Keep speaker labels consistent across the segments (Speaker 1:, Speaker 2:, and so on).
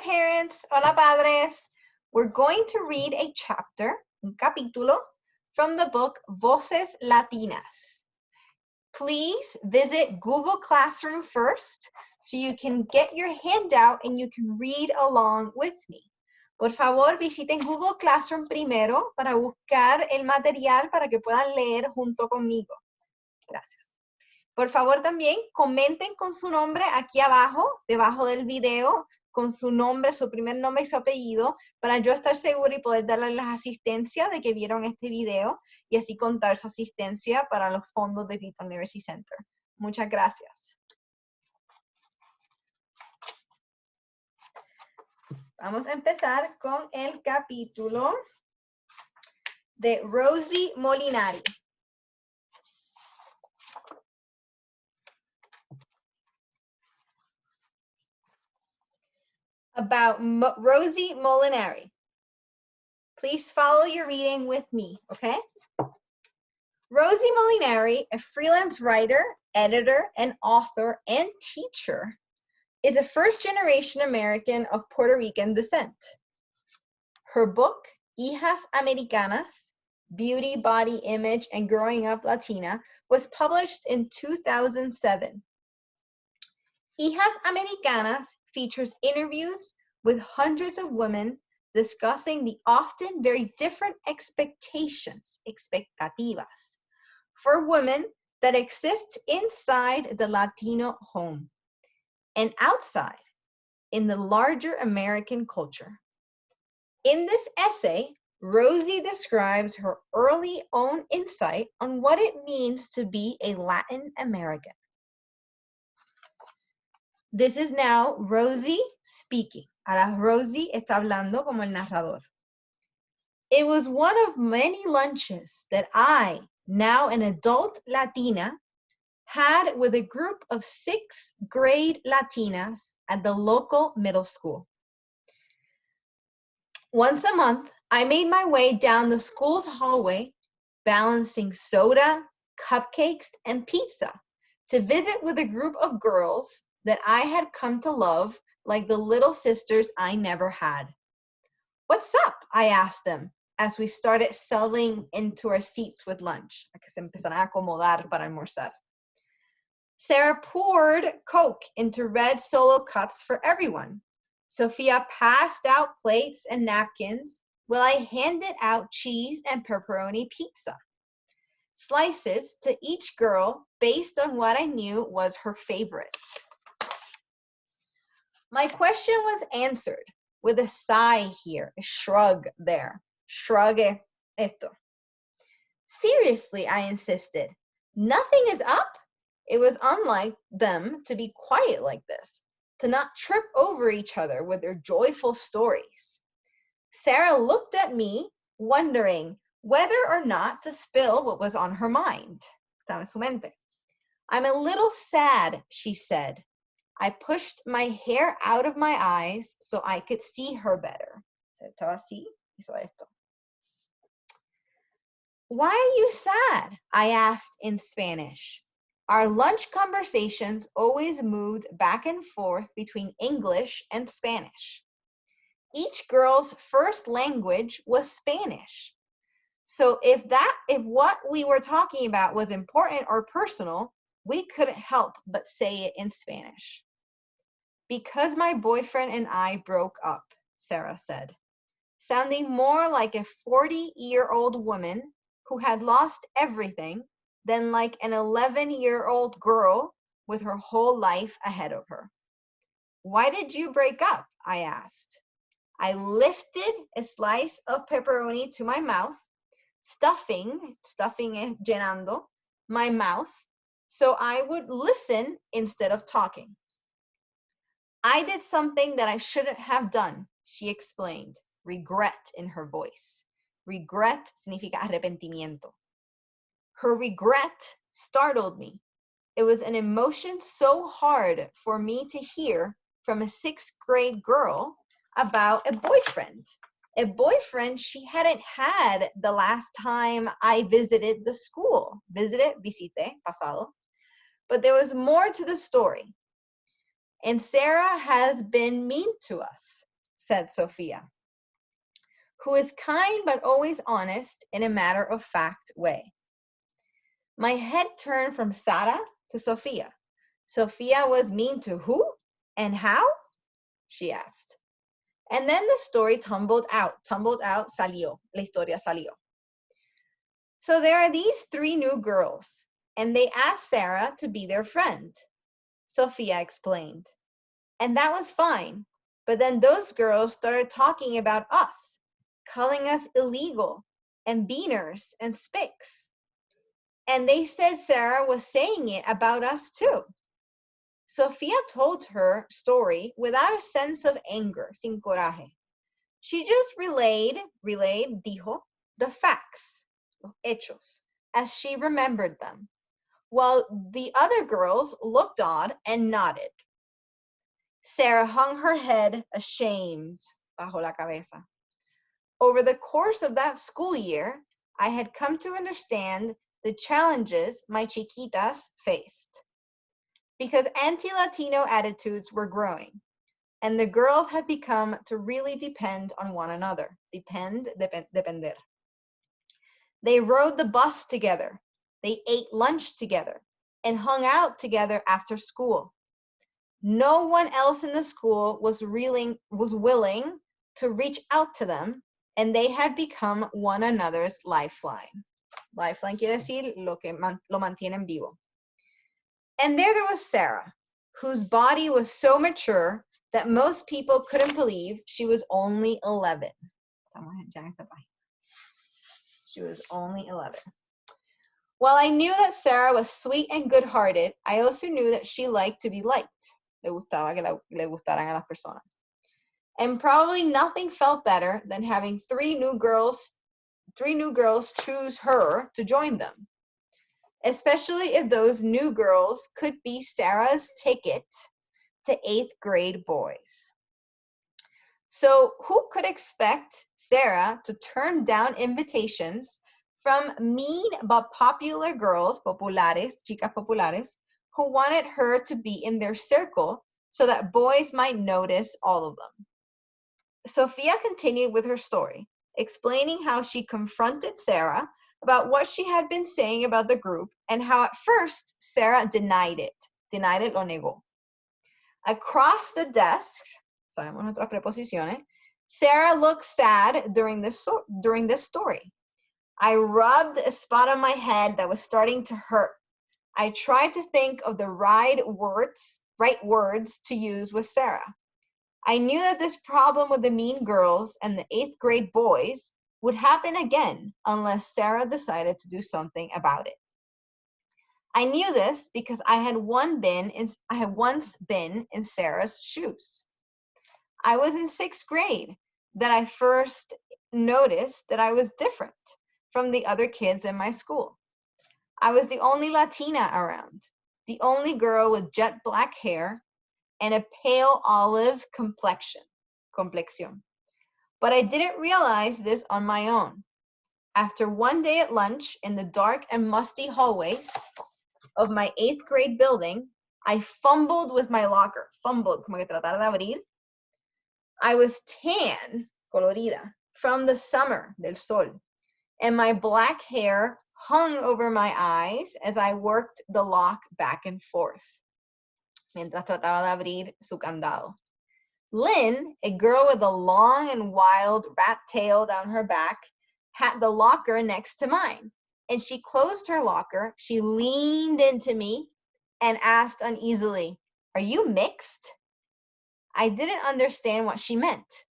Speaker 1: parents, hola padres. We're going to read a chapter, un capítulo, from the book Voces Latinas. Please visit Google Classroom first so you can get your handout and you can read along with me. Por favor, visiten Google Classroom primero para buscar el material para que puedan leer junto conmigo. Gracias. Por favor, también comenten con su nombre aquí abajo, debajo del video, con su nombre, su primer nombre y su apellido, para yo estar segura y poder darles la asistencia de que vieron este video y así contar su asistencia para los fondos de Little University Center. Muchas gracias. Vamos a empezar con el capítulo de Rosie Molinari. About Rosie Molinari. Please follow your reading with me, okay? Rosie Molinari, a freelance writer, editor, and author and teacher, is a first-generation American of Puerto Rican descent. Her book, Hijas Americanas, Beauty, Body, Image, and Growing Up Latina, was published in 2007. Hijas Americanas features interviews with hundreds of women discussing the often very different expectations, expectativas, for women that exist inside the Latino home and outside in the larger American culture. In this essay, Rosie describes her early own insight on what it means to be a Latin American. This is now Rosie speaking. Ahora Rosie está hablando como el narrador. It was one of many lunches that I, now an adult Latina, had with a group of 6th grade Latinas at the local middle school. Once a month, I made my way down the school's hallway, balancing soda, cupcakes, and pizza to visit with a group of girls that I had come to love like the little sisters I never had. What's up? I asked them as we started settling into our seats with lunch. Que se empezaron a acomodar para almorzar. Sarah poured Coke into red Solo cups for everyone. Sophia passed out plates and napkins while I handed out cheese and pepperoni pizza. Slices to each girl based on what I knew was her favorite. My question was answered with a sigh here, a shrug there. Shrug esto. Seriously, I insisted. Nothing is up. It was unlike them to be quiet like this, to not trip over each other with their joyful stories. Sarah looked at me, wondering whether or not to spill what was on her mind. Estaba en su mente. I'm a little sad, she said. I pushed my hair out of my eyes so I could see her better. Estaba así, hizo esto. Why are you sad? I asked in Spanish. Our lunch conversations always moved back and forth between English and Spanish. Each girl's first language was Spanish. So if what we were talking about was important or personal, we couldn't help but say it in Spanish. Because my boyfriend and I broke up, Sarah said, sounding more like a 40-year-old woman who had lost everything than like an 11-year-old girl with her whole life ahead of her. Why did you break up? I asked. I lifted a slice of pepperoni to my mouth, stuffing llenando my mouth, so I would listen instead of talking. I did something that I shouldn't have done, she explained, regret in her voice. Regret significa arrepentimiento. Her regret startled me. It was an emotion so hard for me to hear from a 6th grade girl about a boyfriend she hadn't had the last time I visited the school. Visité, pasado. But there was more to the story. And Sarah has been mean to us. said Sophia, who is kind but always honest in a matter-of-fact way. My head turned from Sara to Sophia. Sophia was mean to who and how? She asked. And then the story tumbled out, salió, la historia salió. So there are these 3 new girls, and they asked Sarah to be their friend, Sophia explained. And that was fine, but then those girls started talking about us, calling us illegal, and beaners, and spics. And they said Sarah was saying it about us too. Sophia told her story without a sense of anger, sin coraje. She just relayed, dijo, the facts, los hechos, as she remembered them, while the other girls looked on and nodded. Sarah hung her head, ashamed, bajo la cabeza. Over the course of that school year, I had come to understand the challenges my chiquitas faced. Because anti-Latino attitudes were growing, and the girls had become to really depend on one another. Depender. They rode the bus together, they ate lunch together, and hung out together after school. No one else in the school was willing to reach out to them, and they had become one another's lifeline. Lifeline quiere decir lo mantienen vivo. And there was Sarah, whose body was so mature that most people couldn't believe she was only 11. She was only 11. While I knew that Sarah was sweet and good-hearted, I also knew that she liked to be liked. Le gustaba que le gustaran a las personas. And probably nothing felt better than having 3 new girls choose her to join them. Especially if those new girls could be Sarah's ticket to 8th grade boys. So who could expect Sarah to turn down invitations from mean but popular girls, chicas populares, who wanted her to be in their circle so that boys might notice all of them? Sophia continued with her story, explaining how she confronted Sarah about what she had been saying about the group and how at first Sarah denied it, lo negó. Across the desk, sabemos nuestras preposiciones, Sarah looked sad during this story. I rubbed a spot on my head that was starting to hurt. I tried to think of the right words to use with Sarah. I knew that this problem with the mean girls and the 8th grade boys would happen again unless Sarah decided to do something about it. I knew this because I had once been in Sarah's shoes. I was in 6th grade that I first noticed that I was different from the other kids in my school. I was the only Latina around, the only girl with jet black hair and a pale olive complexion. But I didn't realize this on my own. After one day at lunch in the dark and musty hallways of my 8th grade building, I fumbled with my locker. Fumbled, como que tratar de abrir. I was tan, colorida, from the summer, del sol, and my black hair hung over my eyes as I worked the lock back and forth, mientras trataba de abrir su candado. Lynn, a girl with a long and wild rat tail down her back, had the locker next to mine. And she closed her locker, she leaned into me and asked uneasily, "Are you mixed?" I didn't understand what she meant.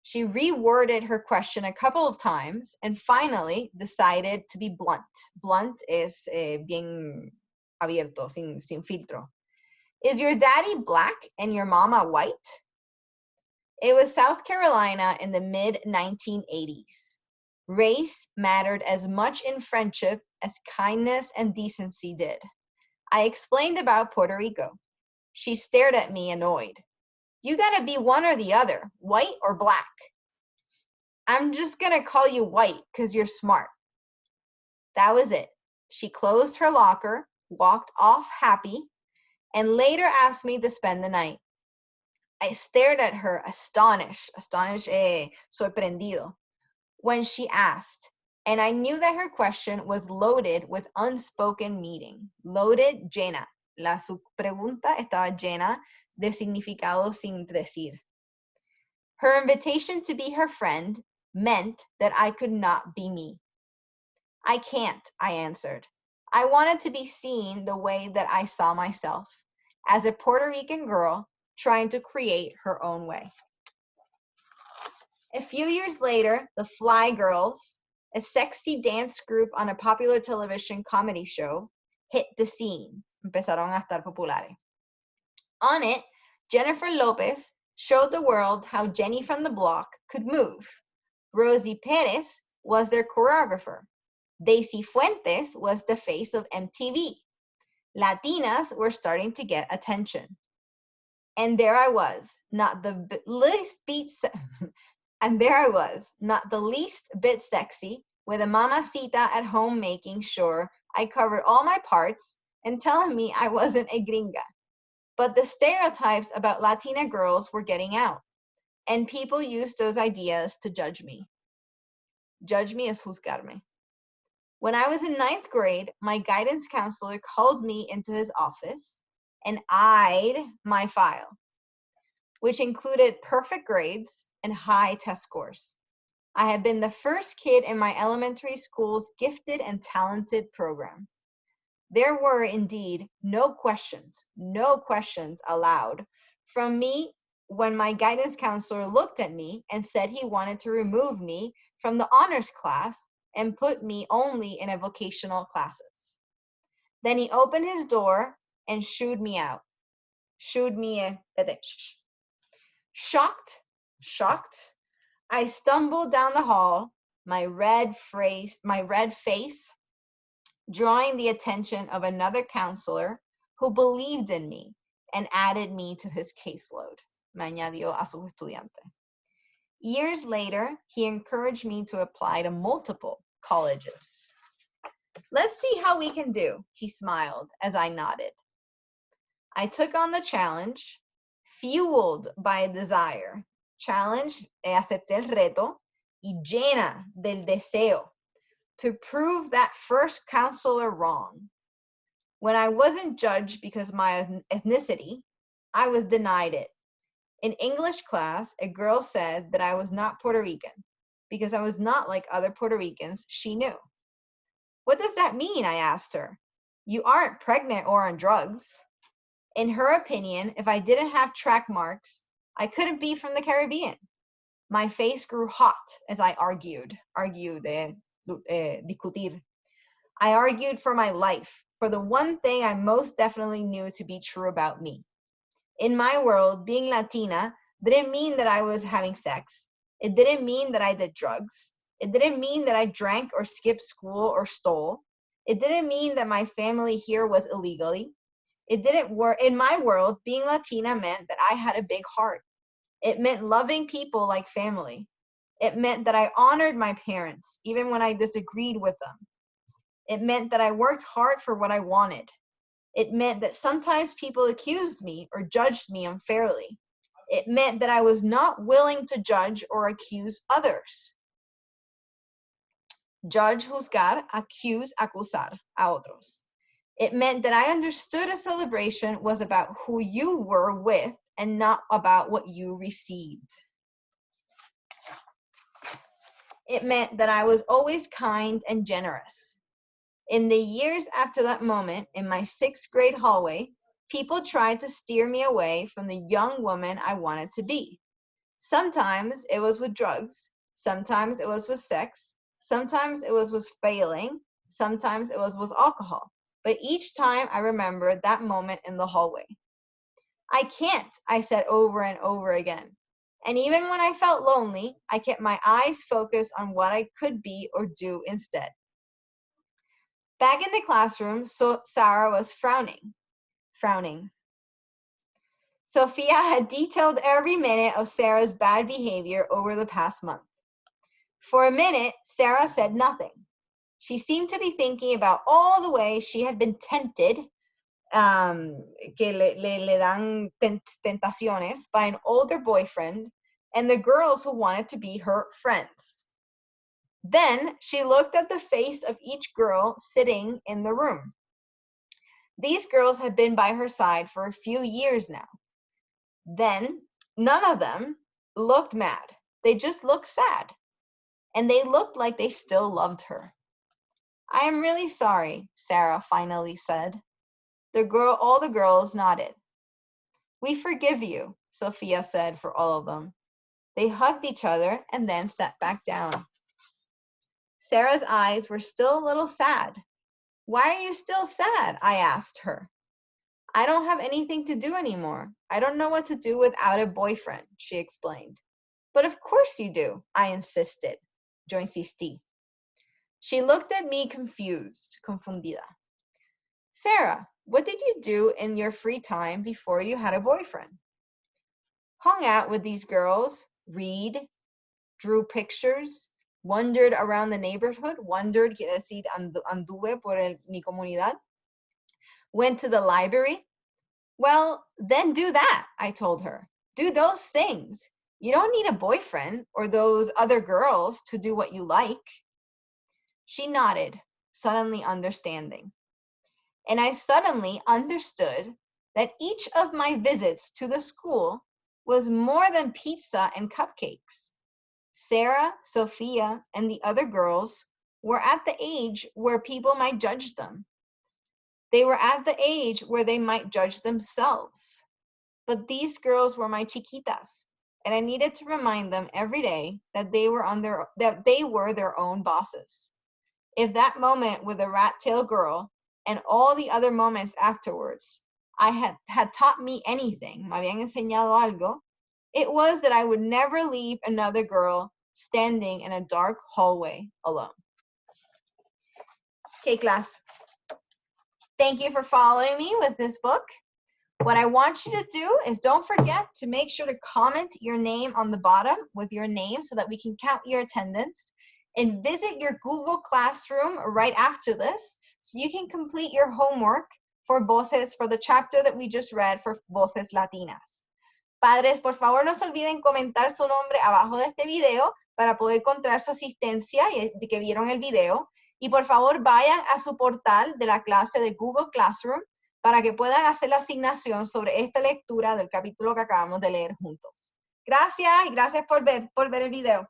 Speaker 1: She reworded her question a couple of times and finally decided to be blunt. Blunt es bien abierto, sin filtro. "Is your daddy black and your mama white?" It was South Carolina in the mid-1980s. Race mattered as much in friendship as kindness and decency did. I explained about Puerto Rico. She stared at me annoyed. "You gotta be one or the other, white or black." "I'm just gonna call you white because you're smart." That was it. She closed her locker, walked off happy, and later asked me to spend the night. I stared at her, astonished, sorprendido, when she asked, and I knew that her question was loaded with unspoken meaning. Loaded, llena. Su pregunta estaba llena de significado sin decir. Her invitation to be her friend meant that I could not be me. I can't, I answered. I wanted to be seen the way that I saw myself, as a Puerto Rican girl trying to create her own way. A few years later, the Fly Girls, a sexy dance group on a popular television comedy show, hit the scene. Empezaron a estar populares. On it, Jennifer Lopez showed the world how Jenny from the block could move. Rosie Perez was their choreographer. Daisy Fuentes was the face of MTV. Latinas were starting to get attention. And there I was, not the least bit sexy, with a mamacita at home making sure I covered all my parts and telling me I wasn't a gringa. But the stereotypes about Latina girls were getting out, and people used those ideas to judge me. Judge me es juzgarme. When I was in 9th grade, my guidance counselor called me into his office and eyed my file, which included perfect grades and high test scores. I had been the first kid in my elementary school's gifted and talented program. There were indeed no questions allowed from me when my guidance counselor looked at me and said he wanted to remove me from the honors class and put me only in a vocational classes. Then he opened his door and shooed me out. Shocked, I stumbled down the hall, my red face drawing the attention of another counselor who believed in me and added me to his caseload. Me añadió a sus estudiantes. Years later, he encouraged me to apply to multiple colleges. Let's see how we can do, he smiled as I nodded. I took on the challenge, fueled by a desire. Acepté el reto, y llena del deseo to prove that first counselor wrong. When I wasn't judged because of my ethnicity, I was denied it. In English class, a girl said that I was not Puerto Rican because I was not like other Puerto Ricans she knew. What does that mean? I asked her. You aren't pregnant or on drugs. In her opinion, if I didn't have track marks, I couldn't be from the Caribbean. My face grew hot as I argued, discutir. I argued for my life, for the one thing I most definitely knew to be true about me. In my world, being Latina didn't mean that I was having sex. It didn't mean that I did drugs. It didn't mean that I drank or skipped school or stole. It didn't mean that my family here was illegally. It didn't work. In my world, being Latina meant that I had a big heart. It meant loving people like family. It meant that I honored my parents, even when I disagreed with them. It meant that I worked hard for what I wanted. It meant that sometimes people accused me or judged me unfairly. It meant that I was not willing to judge or accuse others. Judge, juzgar, accuse, acusar a otros. It meant that I understood a celebration was about who you were with and not about what you received. It meant that I was always kind and generous. In the years after that moment, in my 6th grade hallway, people tried to steer me away from the young woman I wanted to be. Sometimes it was with drugs. Sometimes it was with sex. Sometimes it was with failing. Sometimes it was with alcohol. But each time I remembered that moment in the hallway. I can't, I said over and over again. And even when I felt lonely, I kept my eyes focused on what I could be or do instead. Back in the classroom, Sarah was frowning. Sophia had detailed every minute of Sarah's bad behavior over the past month. For a minute, Sarah said nothing. She seemed to be thinking about all the ways she had been tempted que le dan tentaciones by an older boyfriend and the girls who wanted to be her friends. Then she looked at the face of each girl sitting in the room. These girls had been by her side for a few years now. Then none of them looked mad. They just looked sad. And they looked like they still loved her. I am really sorry, Sarah finally said. All the girls nodded. We forgive you, Sophia said for all of them. They hugged each other and then sat back down. Sarah's eyes were still a little sad. Why are you still sad? I asked her. I don't have anything to do anymore. I don't know what to do without a boyfriend, she explained. But of course you do, I insisted. Yo insistí. She looked at me confundida. Sarah, what did you do in your free time before you had a boyfriend? Hung out with these girls, read, drew pictures, wandered around the neighborhood. Wandered quiere decir anduve por mi comunidad. Went to the library. Well, then do that, I told her. Do those things. You don't need a boyfriend or those other girls to do what you like. She nodded, suddenly understanding. And I suddenly understood that each of my visits to the school was more than pizza and cupcakes. Sarah, Sophia, and the other girls were at the age where people might judge them. They were at the age where they might judge themselves. But these girls were my chiquitas, and I needed to remind them every day that they were their own bosses. If that moment with the rat tail girl and all the other moments afterwards had taught me anything, me habían enseñado algo, it was that I would never leave another girl standing in a dark hallway alone. Okay, class. Thank you for following me with this book. What I want you to do is don't forget to make sure to comment your name on the bottom with your name so that we can count your attendance, and visit your Google Classroom right after this so you can complete your homework for the chapter that we just read for Voces Latinas. Padres, por favor, no se olviden comentar su nombre abajo de este video para poder encontrar su asistencia y de que vieron el video. Y por favor, vayan a su portal de la clase de Google Classroom para que puedan hacer la asignación sobre esta lectura del capítulo que acabamos de leer juntos. Gracias y gracias por ver el video.